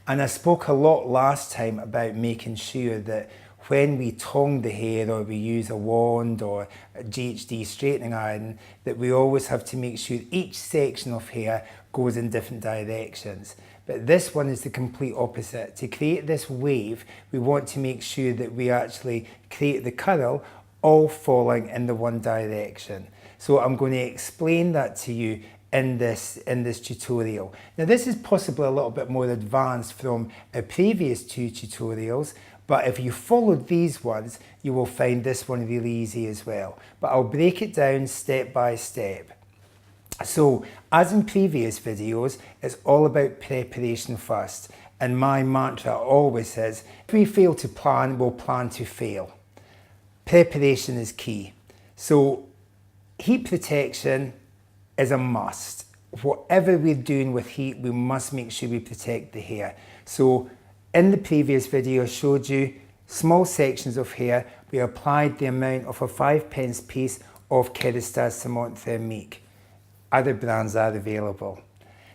And I spoke a lot last time about making sure that when we tong the hair or we use a wand or a GHD straightening iron, that we always have to make sure each section of hair goes in different directions. But this one is the complete opposite. To create this wave, we want to make sure that we actually create the curl all falling in the one direction. So I'm going to explain that to you in this tutorial. Now this is possibly a little bit more advanced from our previous two tutorials, but if you followed these ones, you will find this one really easy as well. But I'll break it down step by step. So, as in previous videos, it's all about preparation first. And my mantra always is, if we fail to plan, we'll plan to fail. Preparation is key. So, heat protection is a must. Whatever we're doing with heat, we must make sure we protect the hair. So, in the previous video, I showed you small sections of hair. We applied the amount of a 5p piece of Kerastase Cement Thermique. Other brands are available.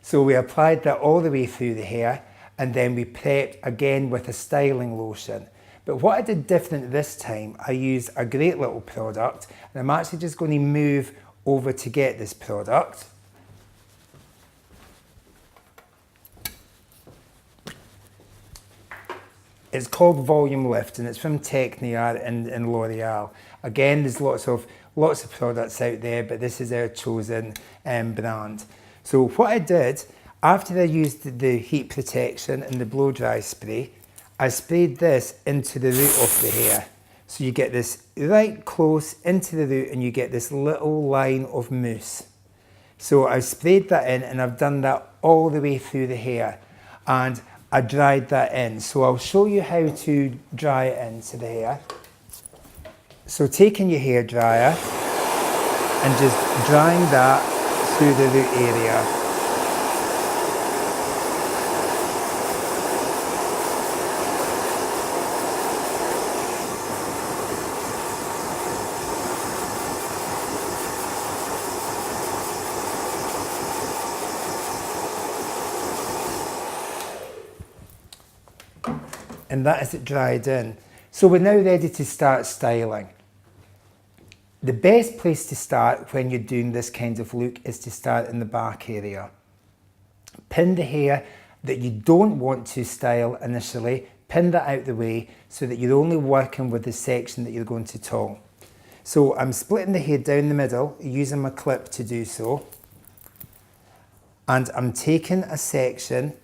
So we applied that all the way through the hair, and then we prepped again with a styling lotion. But what I did different this time, I used a great little product, and I'm actually just going to move over to get this product. It's called Volume Lift, and it's from Techniar and L'Oreal. Again, there's lots of products out there, but this is our chosen brand. So what I did, after I used the heat protection and the blow dry spray, I sprayed this into the root of the hair. So you get this right close into the root and you get this little line of mousse. So I sprayed that in, and I've done that all the way through the hair. And I dried that in. So I'll show you how to dry it into the hair. So taking your hair dryer and just drying that through the root area. And that is it dried in. So we're now ready to start styling. The best place to start when you're doing this kind of look is to start in the back area. Pin the hair that you don't want to style initially, pin that out the way so that you're only working with the section that you're going to tong. So I'm splitting the hair down the middle, using my clip to do so. And I'm taking a section,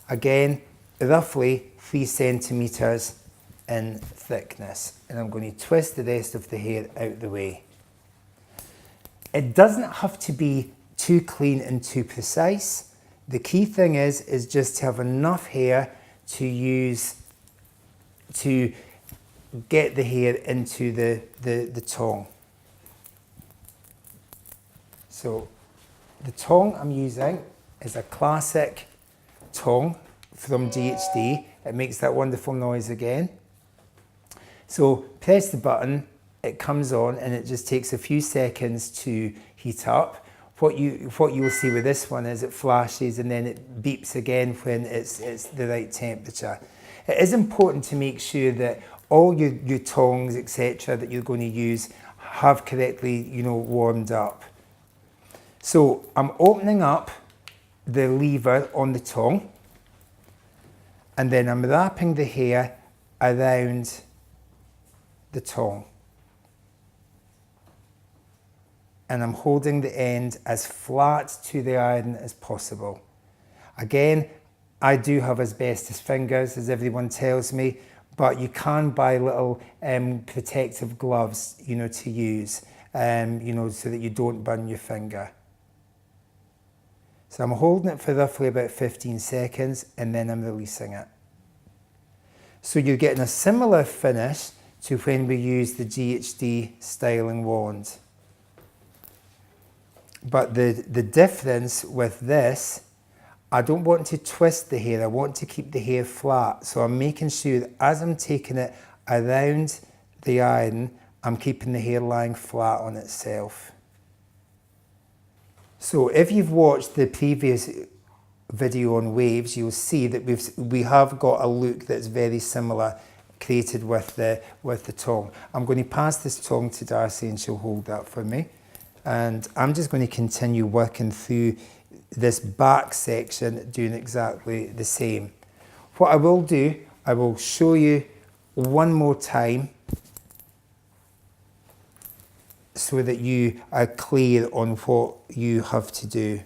again, roughly 3 centimeters in thickness, and I'm going to twist the rest of the hair out the way. It doesn't have to be too clean and too precise. The key thing is just to have enough hair to use to get the hair into the tong. So the tong I'm using is a classic tong from GHD. It makes that wonderful noise again. So press the button, it comes on, and it just takes a few seconds to heat up. What you will see with this one is it flashes and then it beeps again when it's the right temperature. It is important to make sure that all your tongs, etc., that you're going to use have correctly, warmed up. So I'm opening up the lever on the tong, and then I'm wrapping the hair around the tong. And I'm holding the end as flat to the iron as possible. Again, I do have asbestos fingers, as everyone tells me, but you can buy little protective gloves, to use, so that you don't burn your finger. So I'm holding it for roughly about 15 seconds and then I'm releasing it. So you're getting a similar finish to when we use the GHD styling wand. But the difference with this, I don't want to twist the hair, I want to keep the hair flat. So I'm making sure that as I'm taking it around the iron, I'm keeping the hair lying flat on itself. So if you've watched the previous video on waves, you'll see that we have got a look that's very similar created with the tong. I'm going to pass this tong to Darcy and she'll hold that for me. And I'm just going to continue working through this back section doing exactly the same. What I will do, I will show you one more time so that you are clear on what you have to do.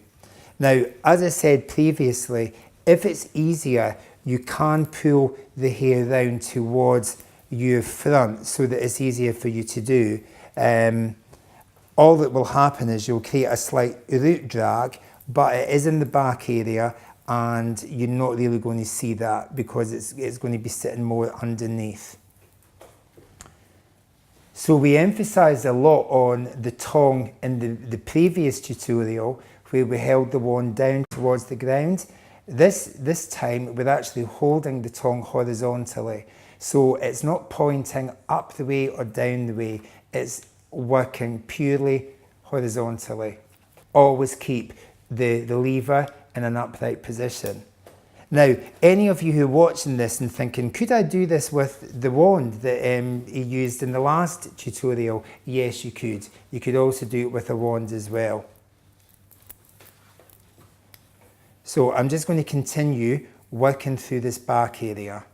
Now, as I said previously, if it's easier, you can pull the hair round towards your front so that it's easier for you to do. All that will happen is you'll create a slight root drag, but it is in the back area and you're not really going to see that because it's going to be sitting more underneath. So we emphasised a lot on the tong in the previous tutorial where we held the wand down towards the ground. This time we're actually holding the tong horizontally. So it's not pointing up the way or down the way, it's working purely horizontally. Always keep the lever in an upright position. Now, any of you who are watching this and thinking, could I do this with the wand that he used in the last tutorial? Yes, you could. You could also do it with a wand as well. So I'm just going to continue working through this back area,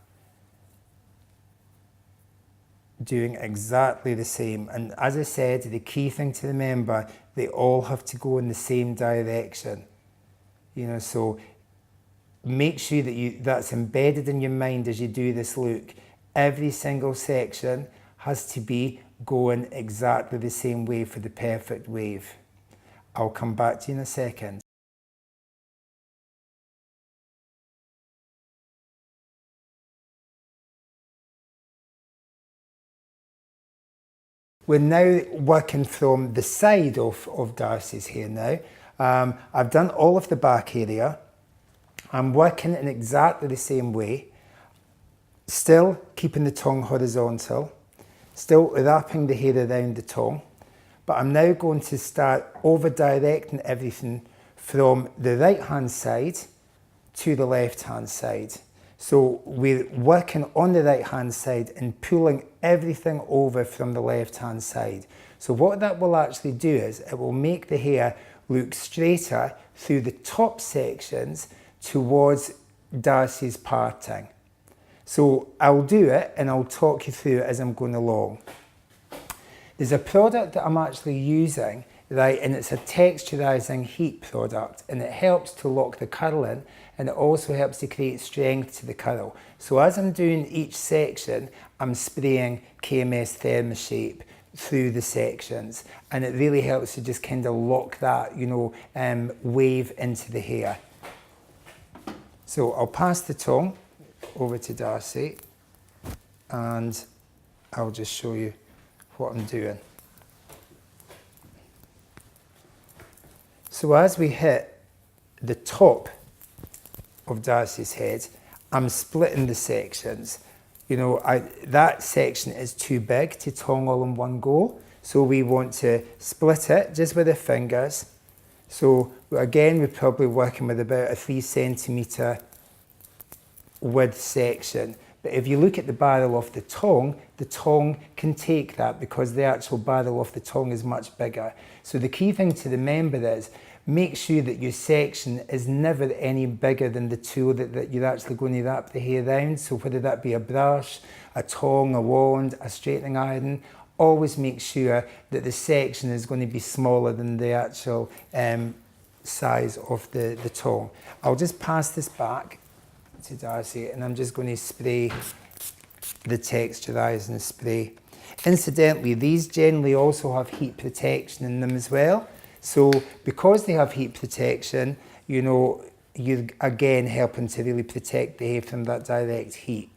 doing exactly the same. And as I said, the key thing to remember, they all have to go in the same direction. You know, so make sure that that's embedded in your mind as you do this look. Every single section has to be going exactly the same way for the perfect wave. I'll come back to you in a second. We're now working from the side of Darcy's hair now. I've done all of the back area. I'm working in exactly the same way, still keeping the tong horizontal, still wrapping the hair around the tong, but I'm now going to start over directing everything from the right hand side to the left hand side. So we're working on the right hand side and pulling everything over from the left hand side. So what that will actually do is it will make the hair look straighter through the top sections towards Darcy's parting. So I'll do it and I'll talk you through it as I'm going along. There's a product that I'm actually using, right, and it's a texturizing heat product, and it helps to lock the curl in, and it also helps to create strength to the curl. So as I'm doing each section, I'm spraying KMS ThermoShape through the sections, and it really helps to just kind of lock that, you know, wave into the hair. So I'll pass the tong over to Darcy and I'll just show you what I'm doing. So as we hit the top of Darcy's head, I'm splitting the sections. You know, that section is too big to tong all in one go, so we want to split it just with the fingers. So again, we're probably working with about a 3 centimetre width section. But if you look at the barrel of the tong can take that because the actual barrel of the tong is much bigger. So the key thing to remember is make sure that your section is never any bigger than the tool that you're actually going to wrap the hair around. So whether that be a brush, a tong, a wand, a straightening iron, always make sure that the section is going to be smaller than the actual size of the tong. I'll just pass this back to Darcy and I'm just going to spray the texturizing spray. Incidentally, these generally also have heat protection in them as well. So because they have heat protection, you know, you're again helping to really protect the hair from that direct heat.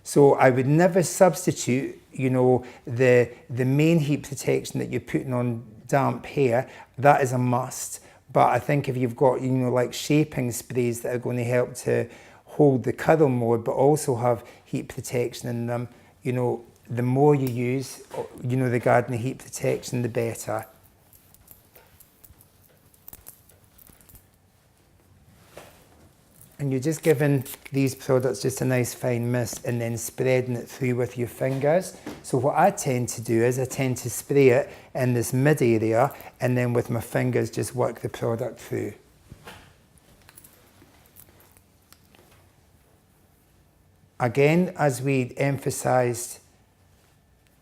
So I would never substitute, you know, the main heat protection that you're putting on damp hair. That is a must. But I think if you've got, you know, like shaping sprays that are going to help to hold the curl more, but also have heat protection in them, you know, the more you use, you know, regarding the heat protection, the better. And you're just giving these products just a nice fine mist and then spreading it through with your fingers. So what I tend to do is I tend to spray it in this mid area and then with my fingers just work the product through. Again, as we emphasised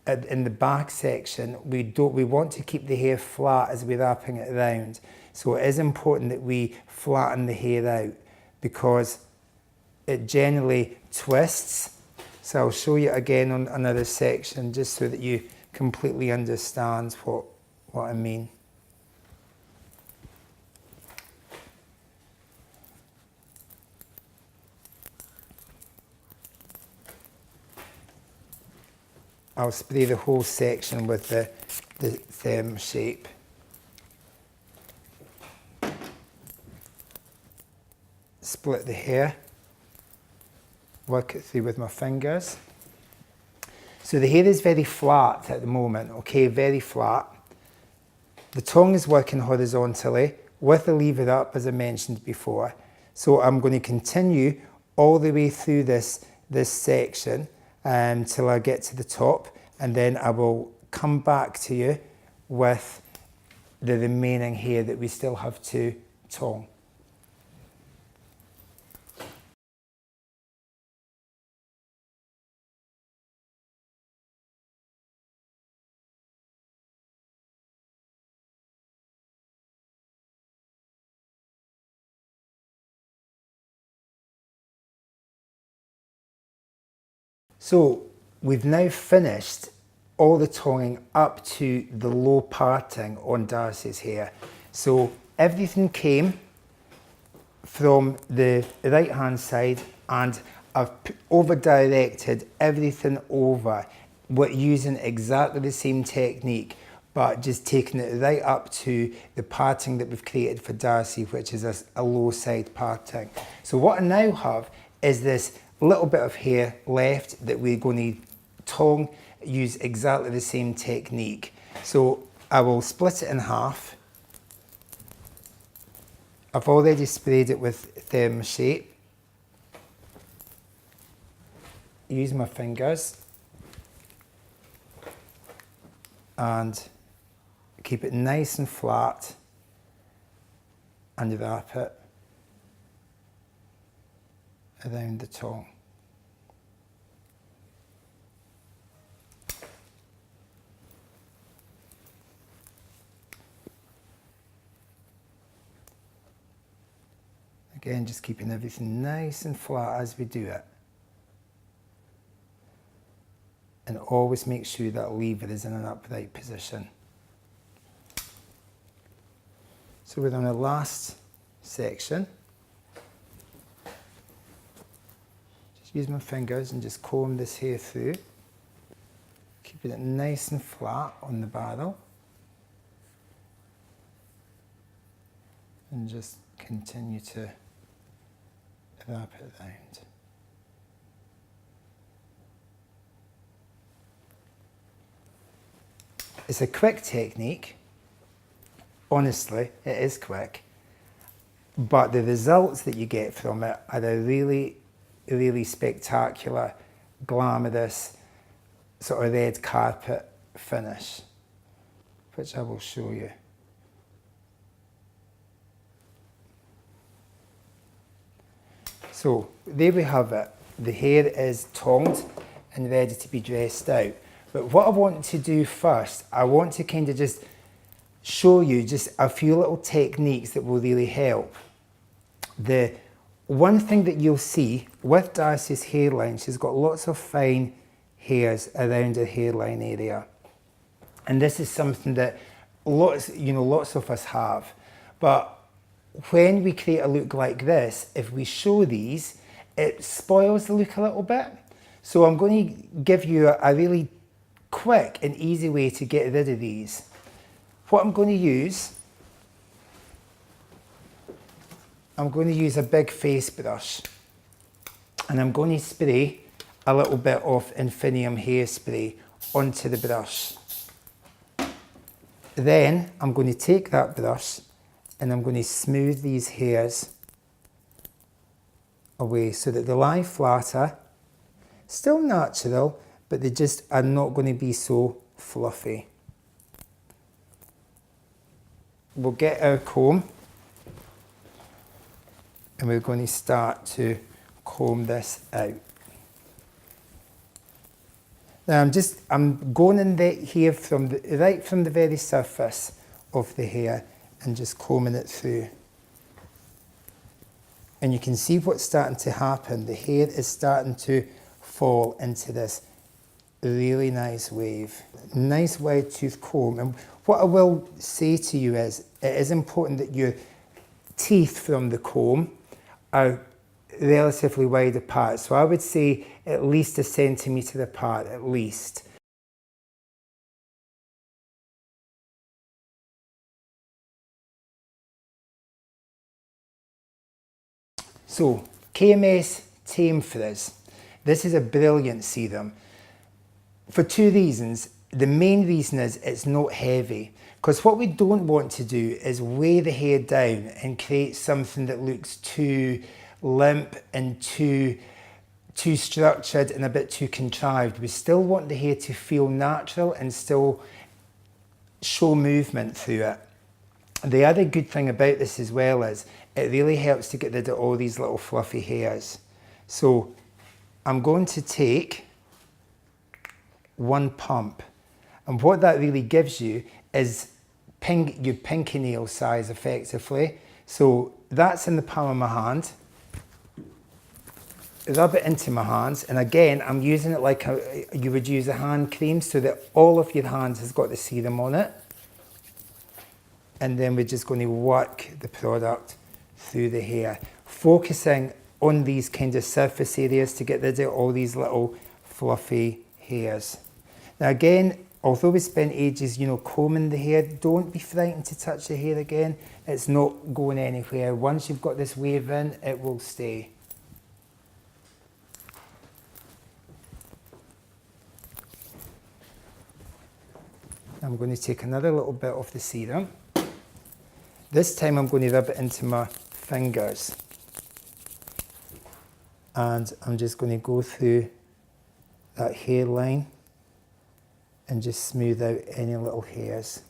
in the back section, we want to keep the hair flat as we're wrapping it around. So it is important that we flatten the hair out because it generally twists. So I'll show you again on another section just so that you completely understand what I mean. I'll spray the whole section with the therm shape. Split the hair, work it through with my fingers. So the hair is very flat at the moment, okay, very flat. The tongue is working horizontally with the lever up, as I mentioned before. So I'm going to continue all the way through this section till I get to the top, and then I will come back to you with the remaining hair that we still have to tongue. So we've now finished all the tonguing up to the low parting on Darcy's hair. So everything came from the right hand side and I've over directed everything over using exactly the same technique, but just taking it right up to the parting that we've created for Darcy, which is a low side parting. So what I now have is this little bit of hair left that we're going to tongue, use exactly the same technique. So I will split it in half. I've already sprayed it with therm shape. Use my fingers and keep it nice and flat and wrap it around the tongue. Again, just keeping everything nice and flat as we do it. And always make sure that lever is in an upright position. So we're on the last section. Just use my fingers and just comb this hair through, keeping it nice and flat on the barrel. And just continue to wrap it around. It's a quick technique. Honestly, it is quick. But the results that you get from it are a really, really spectacular, glamorous, sort of red carpet finish, which I will show you. So there we have it. The hair is tongued and ready to be dressed out. But what I want to do first, I want to kind of just show you just a few little techniques that will really help. The one thing that you'll see with Darcy's hairline, she's got lots of fine hairs around her hairline area. And this is something that lots of us have. But when we create a look like this, if we show these, it spoils the look a little bit. So I'm going to give you a really quick and easy way to get rid of these. What I'm going to use a big face brush and I'm going to spray a little bit of Infinium hairspray onto the brush. Then I'm going to take that brush and I'm going to smooth these hairs away so that they lie flatter, still natural, but they just are not going to be so fluffy. We'll get our comb and we're going to start to comb this out. Now I'm going in here right from the very surface of the hair and just combing it through. And you can see what's starting to happen. The hair is starting to fall into this really nice wave. Nice wide tooth comb. And what I will say to you is, it is important that your teeth from the comb are relatively wide apart. So I would say at least 1 centimetre apart, at least. So, KMS Tame Frizz. This is a brilliant serum for 2 reasons. The main reason is it's not heavy, because what we don't want to do is weigh the hair down and create something that looks too limp and too structured and a bit too contrived. We still want the hair to feel natural and still show movement through it. The other good thing about this as well is it really helps to get rid of all these little fluffy hairs. So I'm going to take 1 pump, and what that really gives you is your pinky nail size effectively. So that's in the palm of my hand. Rub it into my hands, and again I'm using it like you would use a hand cream so that all of your hands has got the serum on it. And then we're just going to work the product through the hair, focusing on these kind of surface areas to get rid of all these little fluffy hairs. Now again, although we spent ages, combing the hair, don't be frightened to touch the hair again. It's not going anywhere. Once you've got this wave in, it will stay. I'm going to take another little bit of the serum. This time I'm going to rub it into my fingers. And I'm just going to go through that hairline and just smooth out any little hairs.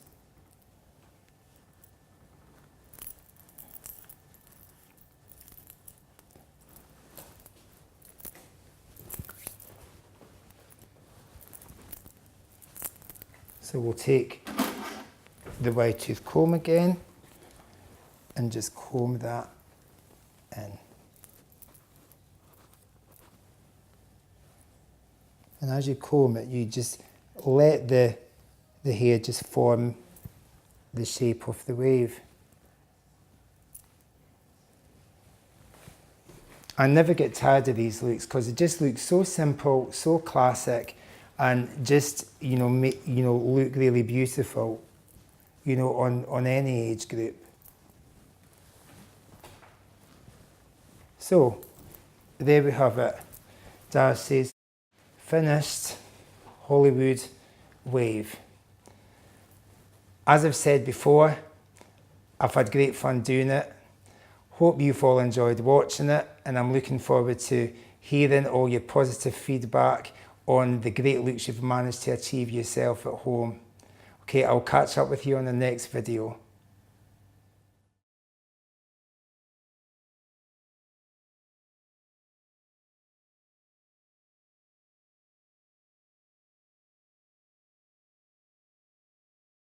So we'll take the wide tooth comb again and just comb that in. And as you comb it, you just let the hair just form the shape of the wave. I never get tired of these looks because it just looks so simple, so classic, and just look really beautiful, on any age group. So there we have it, Darcy's finished Hollywood wave. As I've said before, I've had great fun doing it. Hope you've all enjoyed watching it, and I'm looking forward to hearing all your positive feedback on the great looks you've managed to achieve yourself at home. Okay, I'll catch up with you on the next video.